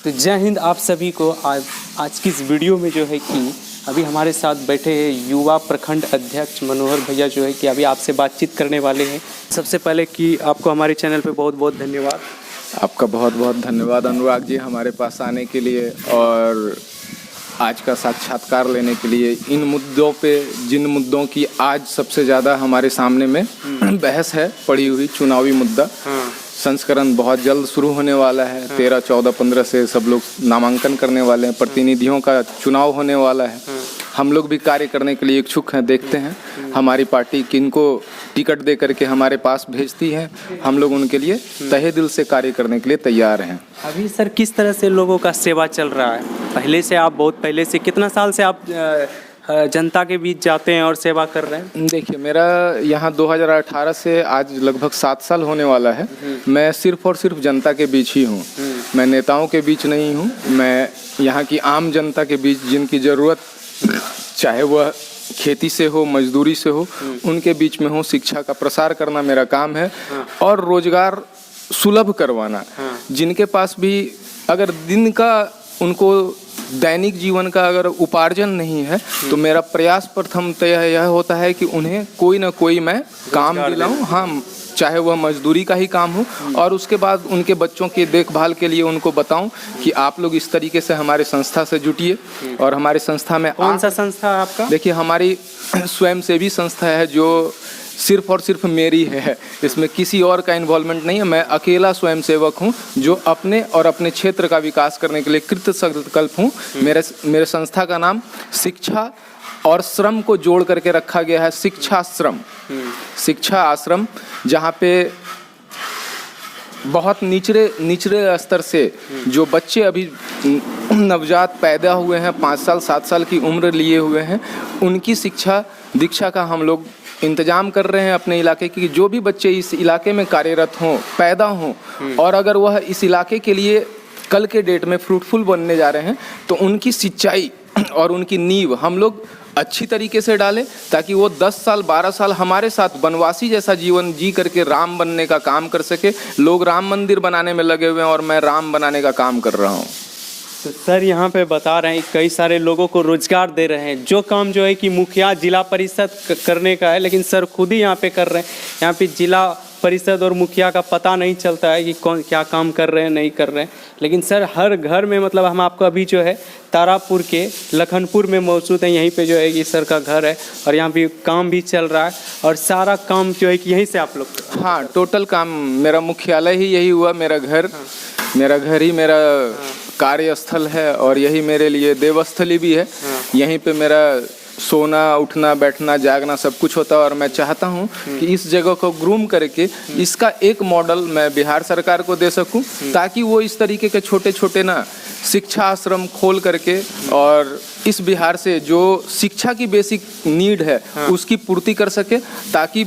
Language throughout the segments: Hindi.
तो जय हिंद आप सभी को। आज की इस वीडियो में जो है कि अभी हमारे साथ बैठे हैं युवा प्रखंड अध्यक्ष मनोहर भैया जो है कि अभी आपसे बातचीत करने वाले हैं। सबसे पहले कि आपको हमारे चैनल पे बहुत बहुत धन्यवाद। आपका बहुत बहुत धन्यवाद अनुराग जी, हमारे पास आने के लिए और आज का साक्षात्कार लेने के लिए। इन मुद्दों पे, जिन मुद्दों की आज सबसे ज़्यादा हमारे सामने में बहस है पड़ी हुई, चुनावी मुद्दा। संस्करण बहुत जल्द शुरू होने वाला है। 13, 14, 15 से सब लोग नामांकन करने वाले हैं। प्रतिनिधियों का चुनाव होने वाला है। हम लोग भी कार्य करने के लिए इच्छुक हैं। देखते हैं हमारी पार्टी किनको टिकट दे करके हमारे पास भेजती है। हम लोग उनके लिए तहे दिल से कार्य करने के लिए तैयार हैं। अभी सर किस तरह से लोगों का सेवा चल रहा है? पहले से आप बहुत पहले से कितना साल से आप जनता के बीच जाते हैं और सेवा कर रहे हैं? देखिए, मेरा यहाँ 2018 से आज लगभग 7 साल होने वाला है। मैं सिर्फ और सिर्फ जनता के बीच ही हूँ। मैं नेताओं के बीच नहीं हूँ। मैं यहाँ की आम जनता के बीच, जिनकी ज़रूरत चाहे वह खेती से हो, मजदूरी से हो, उनके बीच में हो। शिक्षा का प्रसार करना मेरा काम है और रोजगार सुलभ करवाना। जिनके पास भी अगर दिन का उनको दैनिक जीवन का अगर उपार्जन नहीं है तो मेरा प्रयास प्रथमतः यह होता है कि उन्हें कोई ना कोई मैं काम दिलाऊं। हाँ, चाहे वह मजदूरी का ही काम हो और उसके बाद उनके बच्चों की देखभाल के लिए उनको बताऊं कि आप लोग इस तरीके से हमारे संस्था से जुटिए। और हमारे संस्था में कौन सा संस्था है आपका? देखिए, हमारी स्वयंसेवी संस्था है जो सिर्फ और सिर्फ मेरी है। इसमें किसी और का इन्वॉल्वमेंट नहीं है। मैं अकेला स्वयंसेवक हूँ जो अपने और अपने क्षेत्र का विकास करने के लिए कृत संकल्प हूँ। मेरे संस्था का नाम शिक्षा और श्रम को जोड़ करके रखा गया है, शिक्षाश्रम। शिक्षा आश्रम, जहाँ पे बहुत निचले स्तर से जो बच्चे अभी नवजात पैदा हुए हैं, 5 साल 7 साल की उम्र लिए हुए हैं, उनकी शिक्षा दीक्षा का हम लोग इंतजाम कर रहे हैं अपने इलाके की। जो भी बच्चे इस इलाके में कार्यरत हों, पैदा हों और अगर वह इस इलाके के लिए कल के डेट में फ्रूटफुल बनने जा रहे हैं तो उनकी सिंचाई और उनकी नींव हम लोग अच्छी तरीके से डालें ताकि वो 10 साल 12 साल हमारे साथ बनवासी जैसा जीवन जी करके राम बनने का काम कर सके। लोग राम मंदिर बनाने में लगे हुए हैं और मैं राम बनाने का काम कर रहा हूँ। तो सर यहाँ पे बता रहे हैं कई सारे लोगों को रोजगार दे रहे हैं। जो काम जो है कि मुखिया जिला परिषद करने का है, लेकिन सर खुद ही यहाँ पे कर रहे हैं। यहाँ पे जिला परिषद और मुखिया का पता नहीं चलता है कि कौन क्या काम कर रहे हैं, नहीं कर रहे हैं। लेकिन सर हर घर में, मतलब हम आपको अभी जो है तारापुर के लखनपुर में मौजूद है। यहीं पे जो है कि सर का घर है और यहाँ भी काम भी चल रहा है और सारा काम जो है कि यहीं से आप लोग। हाँ, टोटल काम मेरा मुख्यालय ही यही हुआ। मेरा घर ही मेरा कार्यस्थल है और यही मेरे लिए देवस्थली भी है। यहीं पे मेरा सोना, उठना, बैठना, जागना सब कुछ होता है और मैं चाहता हूँ कि इस जगह को ग्रूम करके इसका एक मॉडल मैं बिहार सरकार को दे सकूँ ताकि वो इस तरीके के छोटे छोटे ना शिक्षा आश्रम खोल करके और इस बिहार से जो शिक्षा की बेसिक नीड है उसकी पूर्ति कर सके, ताकि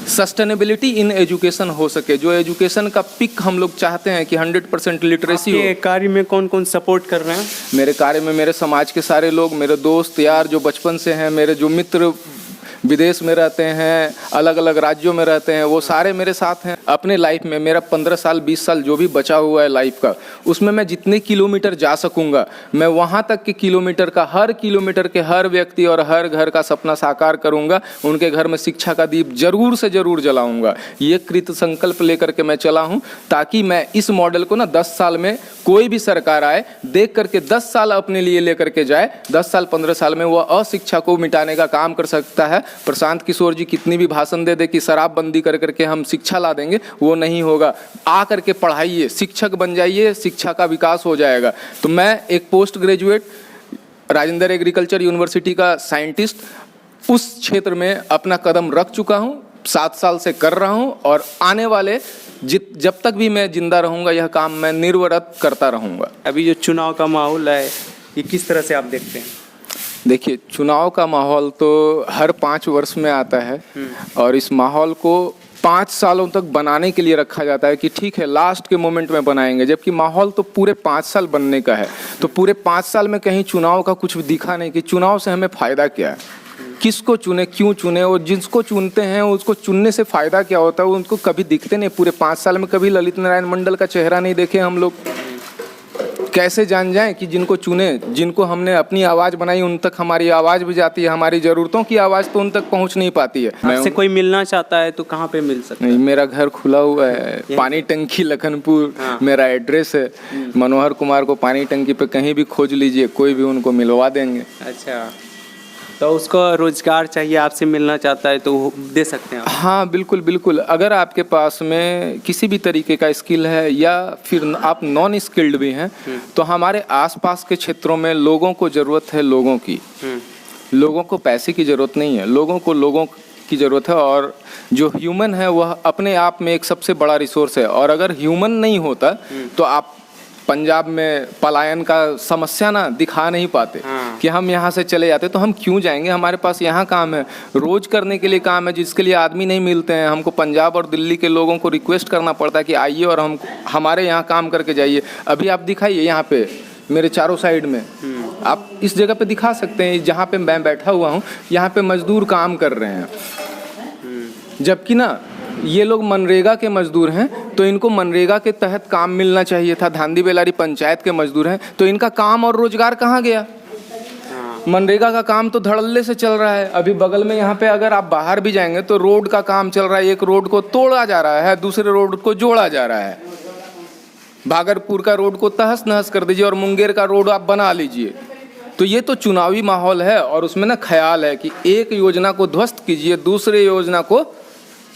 सस्टेनेबिलिटी इन एजुकेशन हो सके। जो एजुकेशन का पिक हम लोग चाहते हैं कि 100% लिटरेसी हो। कार्य में कौन कौन सपोर्ट कर रहे हैं? मेरे कार्य में मेरे समाज के सारे लोग, मेरे दोस्त यार जो बचपन से हैं, मेरे जो मित्र विदेश में रहते हैं, अलग अलग राज्यों में रहते हैं, वो सारे मेरे साथ हैं। अपने लाइफ में मेरा 15 साल 20 साल जो भी बचा हुआ है लाइफ का, उसमें मैं जितने किलोमीटर जा सकूंगा मैं वहाँ तक के किलोमीटर का, हर किलोमीटर के हर व्यक्ति और हर घर का सपना साकार करूंगा। उनके घर में शिक्षा का दीप जरूर से जरूर जलाऊंगा। ये कृत संकल्प लेकर के मैं चला हूँ ताकि मैं इस मॉडल को ना 10 साल में कोई भी सरकार आए देख करके 10 साल अपने लिए लेकर के जाए। 10 साल 15 साल में वह अशिक्षा को मिटाने का काम कर सकता है। प्रशांत किशोर जी कितनी भी भाषण दे दे कि शराबबंदी कर करके हम शिक्षा ला देंगे, वो नहीं होगा। आ करके पढ़ाइए, शिक्षक बन जाइए, शिक्षा का विकास हो जाएगा। तो मैं एक post graduate Rajendra agriculture university का साइंटिस्ट उस क्षेत्र में अपना कदम रख चुका हूँ, 7 साल से कर रहा हूँ और आने वाले जब तक भी मैं जिंदा रहूँगा यह काम मैं निर्विरत करता रहूँगा। अभी जो चुनाव का माहौल है ये किस तरह से आप देखते हैं? देखिए, चुनाव का माहौल तो हर 5 वर्ष में आता है और इस माहौल को 5 सालों तक बनाने के लिए रखा जाता है कि ठीक है लास्ट के मोमेंट में बनाएंगे, जबकि माहौल तो पूरे 5 साल बनने का है। तो पूरे 5 साल में कहीं चुनाव का कुछ दिखा नहीं कि चुनाव से हमें फ़ायदा क्या है, किसको चुने, क्यों चुने, और जिसको चुनते हैं उसको चुनने से फ़ायदा क्या होता है उनको कभी दिखते नहीं। पूरे 5 साल में कभी ललित नारायण मंडल का चेहरा नहीं देखे हम लोग, कैसे जान जाएं कि जिनको चुने, जिनको हमने अपनी आवाज़ बनाई, उन तक हमारी आवाज़ भी जाती है, हमारी ज़रूरतों की आवाज़ तो उन तक पहुंच नहीं पाती है। आपसे कोई मिलना चाहता है तो कहाँ पे मिल सकता है? नहीं, मेरा घर खुला हुआ है, पानी टंकी लखनपुर मेरा एड्रेस है। मनोहर कुमार को पानी टंकी पे कहीं भी खोज लीजिए, कोई भी उनको मिलवा देंगे। अच्छा, तो उसको रोजगार चाहिए, आपसे मिलना चाहता है तो वो दे सकते हैं आप? हाँ बिल्कुल बिल्कुल, अगर आपके पास में किसी भी तरीके का स्किल है या फिर आप नॉन स्किल्ड भी हैं तो हमारे आसपास के क्षेत्रों में लोगों को ज़रूरत है, लोगों की। लोगों को पैसे की ज़रूरत नहीं है, लोगों को लोगों की ज़रूरत है। और जो ह्यूमन है वह अपने आप में एक सबसे बड़ा रिसोर्स है। और अगर ह्यूमन नहीं होता तो आप पंजाब में पलायन का समस्या ना दिखा नहीं पाते कि हम यहाँ से चले जाते, तो हम क्यों जाएंगे? हमारे पास यहाँ काम है, रोज़ करने के लिए काम है, जिसके लिए आदमी नहीं मिलते हैं। हमको पंजाब और दिल्ली के लोगों को रिक्वेस्ट करना पड़ता है कि आइए और हम हमारे यहाँ काम करके जाइए। अभी आप दिखाइए यहाँ पे मेरे चारों साइड में, आप इस जगह पे दिखा सकते हैं, जहाँ पे मैं बैठा हुआ हूँ यहाँ पे मजदूर काम कर रहे हैं, जबकि ना ये लोग मनरेगा के मजदूर हैं, तो इनको मनरेगा के तहत काम मिलना चाहिए था। धांधी बेलारी पंचायत के मजदूर हैं, तो इनका काम और रोजगार कहाँ गया? मनरेगा का काम तो धड़ल्ले से चल रहा है। अभी बगल में यहाँ पे अगर आप बाहर भी जाएंगे तो रोड का काम चल रहा है, एक रोड को तोड़ा जा रहा है, दूसरे रोड को जोड़ा जा रहा है। भागलपुर का रोड को तहस नहस कर दीजिए और मुंगेर का रोड आप बना लीजिए। तो ये तो चुनावी माहौल है और उसमें ना ख्याल है कि एक योजना को ध्वस्त कीजिए, दूसरे योजना को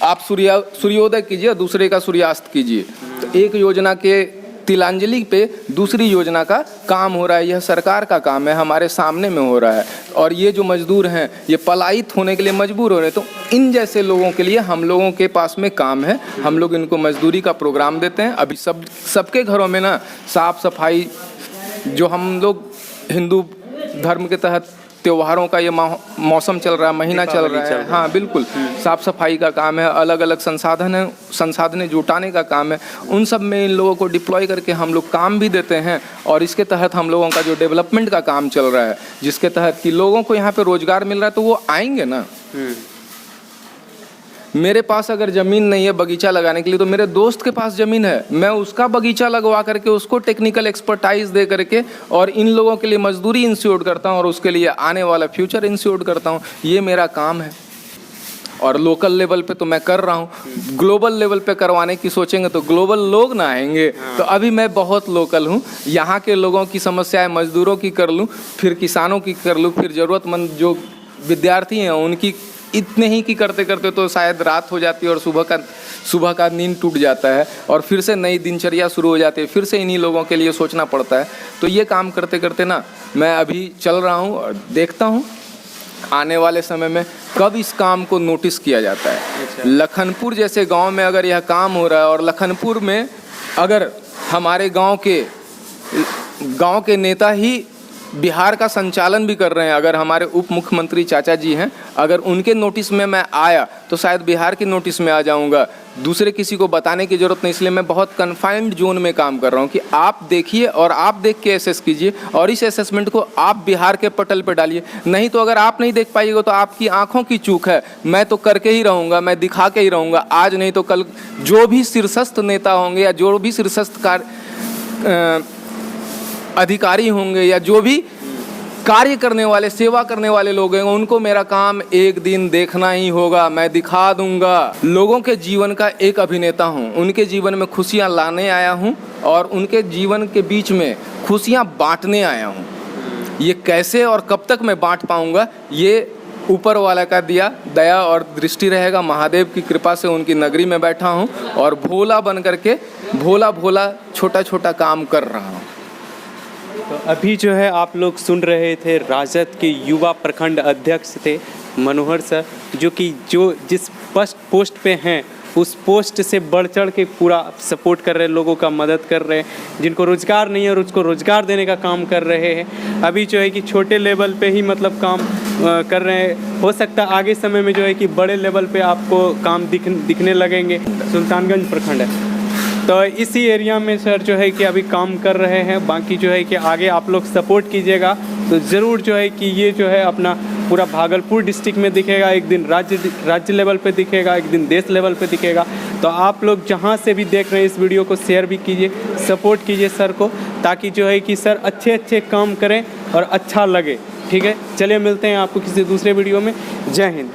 आप सूर्योदय कीजिए, दूसरे का सूर्यास्त कीजिए। तो एक योजना के तिलांजलि पे दूसरी योजना का काम हो रहा है। यह सरकार का काम है, हमारे सामने में हो रहा है। और ये जो मजदूर हैं ये पलायित होने के लिए मजबूर हो रहे हैं, तो इन जैसे लोगों के लिए हम लोगों के पास में काम है। हम लोग इनको मजदूरी का प्रोग्राम देते हैं। अभी सबके घरों में ना साफ सफाई, जो हम लोग हिंदू धर्म के तहत त्योहारों का ये मौसम चल रहा है, महीना चल रहा है। हाँ बिल्कुल, साफ सफाई का काम है, अलग अलग संसाधन जुटाने का काम है। उन सब में इन लोगों को डिप्लॉय करके हम लोग काम भी देते हैं। और इसके तहत हम लोगों का जो डेवलपमेंट का काम चल रहा है, जिसके तहत कि लोगों को यहाँ पे रोजगार मिल रहा है, तो वो आएंगे ना। मेरे पास अगर ज़मीन नहीं है बगीचा लगाने के लिए, तो मेरे दोस्त के पास ज़मीन है, मैं उसका बगीचा लगवा करके उसको टेक्निकल एक्सपर्टाइज दे करके और इन लोगों के लिए मजदूरी इंश्योर करता हूँ और उसके लिए आने वाला फ्यूचर इंश्योर करता हूँ। ये मेरा काम है। और लोकल लेवल पे तो मैं कर रहा हूँ, ग्लोबल लेवल पे करवाने की सोचेंगे तो ग्लोबल लोग ना आएंगे। तो अभी मैं बहुत लोकल हूँ, यहाँ के लोगों की समस्याएं मजदूरों की कर लूँ, फिर किसानों की कर लूँ, फिर ज़रूरतमंद जो विद्यार्थी हैं उनकी। इतने ही की करते करते तो शायद रात हो जाती है और सुबह का नींद टूट जाता है और फिर से नई दिनचर्या शुरू हो जाती है, फिर से इन्हीं लोगों के लिए सोचना पड़ता है। तो ये काम करते करते ना मैं अभी चल रहा हूँ और देखता हूँ आने वाले समय में कब इस काम को नोटिस किया जाता है। लखनपुर जैसे गांव में अगर यह काम हो रहा है और लखनपुर में अगर हमारे गांव के नेता ही बिहार का संचालन भी कर रहे हैं, अगर हमारे उप मुख्यमंत्री चाचा जी हैं, अगर उनके नोटिस में मैं आया तो शायद बिहार के नोटिस में आ जाऊंगा। दूसरे किसी को बताने की ज़रूरत नहीं, इसलिए मैं बहुत कन्फाइंड जोन में काम कर रहा हूं कि आप देखिए और आप देख के असेस कीजिए और इस असेसमेंट को आप बिहार के पटल पर डालिए। नहीं तो अगर आप नहीं देख पाइएगा तो आपकी आंखों की चूक है। मैं तो करके ही रहूँगा, मैं दिखा के ही रहूँगा, आज नहीं तो कल। जो भी शीर्षस्थ नेता होंगे या जो भी शीर्षस्थ अधिकारी होंगे या जो भी कार्य करने वाले, सेवा करने वाले लोग हैं, उनको मेरा काम एक दिन देखना ही होगा। मैं दिखा दूंगा। लोगों के जीवन का एक अभिनेता हूँ, उनके जीवन में खुशियाँ लाने आया हूँ और उनके जीवन के बीच में खुशियाँ बांटने आया हूँ। ये कैसे और कब तक मैं बांट पाऊँगा, ये ऊपर वाला का दिया दया और दृष्टि रहेगा। महादेव की कृपा से उनकी नगरी में बैठा हूँ और भोला बन करके भोला भोला छोटा छोटा काम कर रहा हूँ। तो अभी जो है आप लोग सुन रहे थे राजद के युवा प्रखंड अध्यक्ष थे मनोहर सर, जो कि जिस पोस्ट पे हैं उस पोस्ट से बढ़ चढ़ के पूरा सपोर्ट कर रहे हैं, लोगों का मदद कर रहे हैं, जिनको रोज़गार नहीं है और उसको रोज़गार देने का काम कर रहे हैं। अभी जो है कि छोटे लेवल पे ही मतलब काम कर रहे हैं। हो सकता है आगे समय में जो है कि बड़े लेवल पे आपको काम दिखने लगेंगे। सुल्तानगंज प्रखंड है तो इसी एरिया में सर जो है कि अभी काम कर रहे हैं। बाकी जो है कि आगे आप लोग सपोर्ट कीजिएगा तो ज़रूर जो है कि ये जो है अपना पूरा भागलपुर डिस्ट्रिक्ट में दिखेगा, एक दिन राज्य लेवल पे दिखेगा, एक दिन देश लेवल पे दिखेगा। तो आप लोग जहाँ से भी देख रहे हैं इस वीडियो को शेयर भी कीजिए, सपोर्ट कीजिए सर को, ताकि जो है कि सर अच्छे अच्छे काम करें और अच्छा लगे। ठीक है, चलिए मिलते हैं आपको किसी दूसरे वीडियो में। जय हिंद।